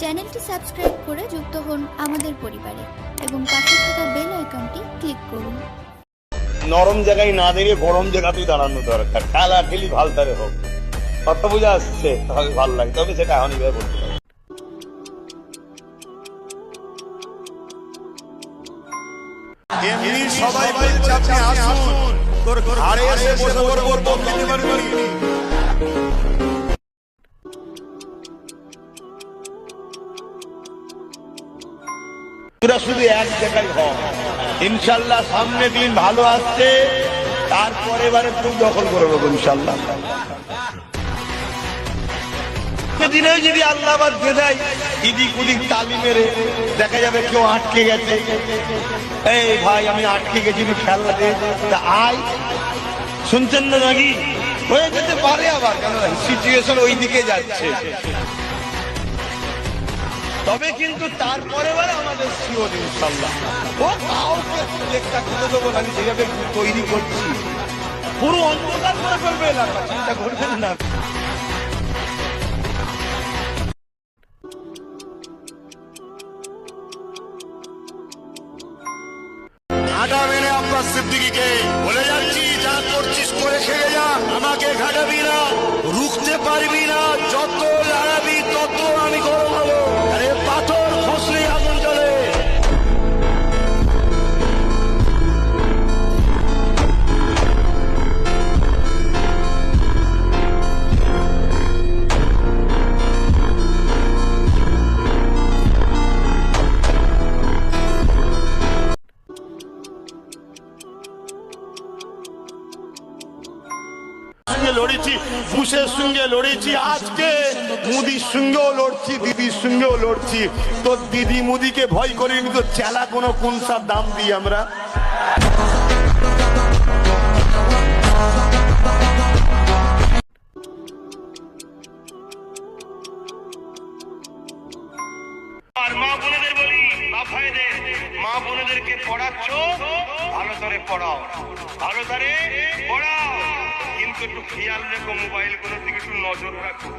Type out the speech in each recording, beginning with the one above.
চ্যানেলটি সাবস্ক্রাইব করে যুক্ত হন আমাদের পরিবারে এবং পাশে থাকা বেল আইকনটি ক্লিক করুন। নরম জায়গায় না দাঁড়িয়ে গরম জায়গাতেই দাঁড়ানো দরকার। ঠেলা ঠেলি ভালতারে হোক, কথা বোঝা আসছে, তাহলে ভালো লাগে। তবে সেটা এখনই ভাবে বলতে পারি। এমনি সবাই বলছে আপনি আসুন, তোর ঘরে এসে বসে বলবো খেতে পারবি। তোরা শুধু এক জায়গায় হ, ইনশাল্লাহ সামনে দিন ভালো আসছে, তারপরে এবারে তুই দখল করে নেবো ইনশাল্লাহ। দিনে যদি আল্লাহ বাদ দিয়ে দেয়, ইদিক উদিক তালি মেরে দেখা যাবে কেউ আটকে গেছে, এই ভাই আমি আটকে গেছি খেলা দে, আয় শুনছেন না নাকি? হয়ে যেতে পারে আবার, কেন সিচুয়েশন ওই দিকে যাচ্ছে। তবে কিন্তু তারপরে আমাদের শিওর ইনশাল্লাহ ও কাউকে একটা খুঁজে দেবো না, আমি যেভাবে তৈরি করছি পুরো অন্ধকার করে ফেলবে এলাকা, চিন্তা করবেন না। ঘাটা মেরে আব্বাস সিদ্দিকীকে বলে যাচ্ছি, যা করছিস করে খেয়ে যা, আমাকে ঘাটাবি না, রুখতে পারবি না, যত লড়াবি তত আমি গরম হবো। আরে পাথর খসলে আগুন জ্বলে। লড়েছি, বুশের সঙ্গে লড়েছি, আজকে মুদির সঙ্গেও লড়ছি, দিদির সঙ্গেও লড়ছি। তো দিদি মুদিকে ভয় করিনি তো চেলা কোনো কোন সব দাম দিই আমরা। আর মা বোনেদের বলি, বাফায়েদের মা বোনেদেরকে পড়াচ্ছ, ভালো করে পড়াও, ভালো করে পড়াও, কিন্তু একটু খেয়াল রেখো, মোবাইল গুলোর দিকে একটু নজর রাখো।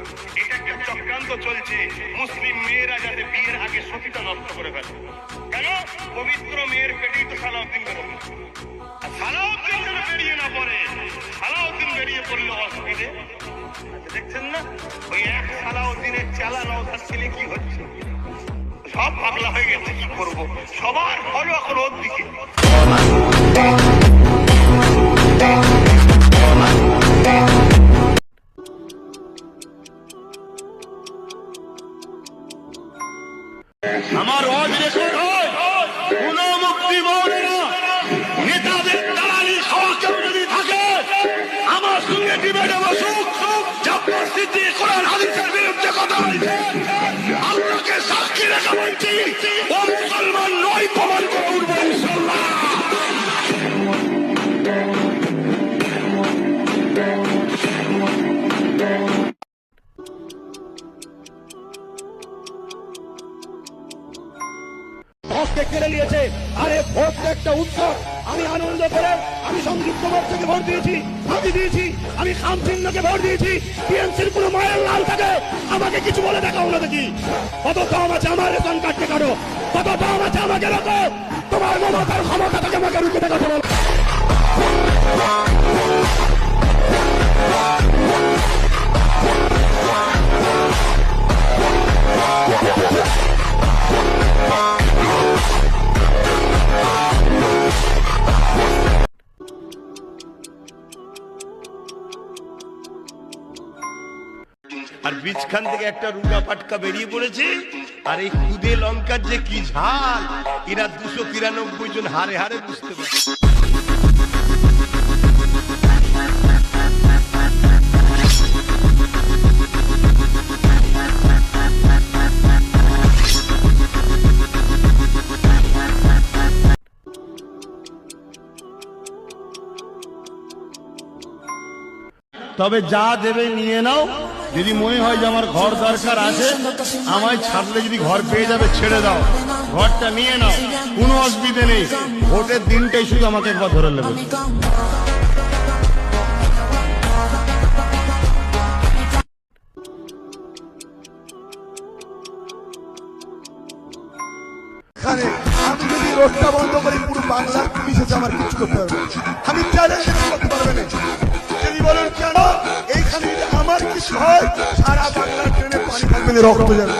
এটা একটা চক্রান্ত চলছে, মুসলিম মেয়েরা যাতে বিয়ের আগে সতীটা নষ্ট করে ফেলে। কেন? পবিত্র মেয়ের পেটেই তো সালাউদ্দিন বেরোবে, সালাউদ্দিন যেন বেরিয়ে না পড়ে, সালাউদ্দিন বেরিয়ে পড়লে অসুবিধে। দেখছেন না ওই এক সালাউদ্দিনের চেলা নওশাদ ছেলে কি হচ্ছে, সব পাগলা হয়ে গেছে। কি করবো, সবার ফলো এখন ওর দিকে। আমার ওয়াজ রেকর্ড হয়, কোন মুক্তি মনে না, নেতাদের দালালি খাওয়া কেউ যদি থাকে আমার সঙ্গে ডিবেটে বসুক। জাফর সিদ্দিক কোরআন হাদিসের বিরুদ্ধে কথা বলছে, আল্লাহকে সাক্ষী রেখে বলছি, ও মুসলমান নয়, প্রমাণ করে উঠবো ইনশাআল্লাহ। ভোটকে কেড়ে নিয়েছে। আরে ভোট একটা উৎসব, আমি আনন্দ করে আমি সংযুক্ত মোর্চাকে ভোট দিয়েছি, আমি দিয়েছি, আমি খাম চিহ্নকে ভোট দিয়েছি। টিএমসির কোনো মায়ের লাল থাকে আমাকে কিছু বলে দেখাও না দেখি। কত দাম আছে আমার রেশন কার্ডকে কাটো, কত দাম আছে আমাকে রাখো, তোমার মমতার ক্ষমতা থেকে আমাকে রুখে দেখাতে বলো। আর বীজখান থেকে একটা রুগা পাটকা বেরিয়ে পড়েছে। আর এই খুদে লঙ্কার যে কি ঝাল, এরা 293 জন হারে হারে বুঝতে পারে। তবে যা দেবে নিয়ে নাও, যদি মনে হয় যে আমার ঘর দরকার আছে, আমায় ছাড়লে যদি ঘর পেয়ে যাবে ছেড়ে দাও, ঘরটা নিয়ে নাও, কোনো অসুবিধে নেই। ভোটের দিনটাই শুধু আমাকে একবার ধরে নেবে। এখানে আমি যদি রোডটা বন্ধ করি পুরো বাংলার পুলিশ এসে আমার কিছু করতে পারবে না। আমি চ্যালেঞ্জ করতে পারবে না। যদি বলেন কেন এইখানে যদি আমার কিছু হয় সারা বাংলার ট্রেনে পানি থাকবে না, রক্ত যাবে।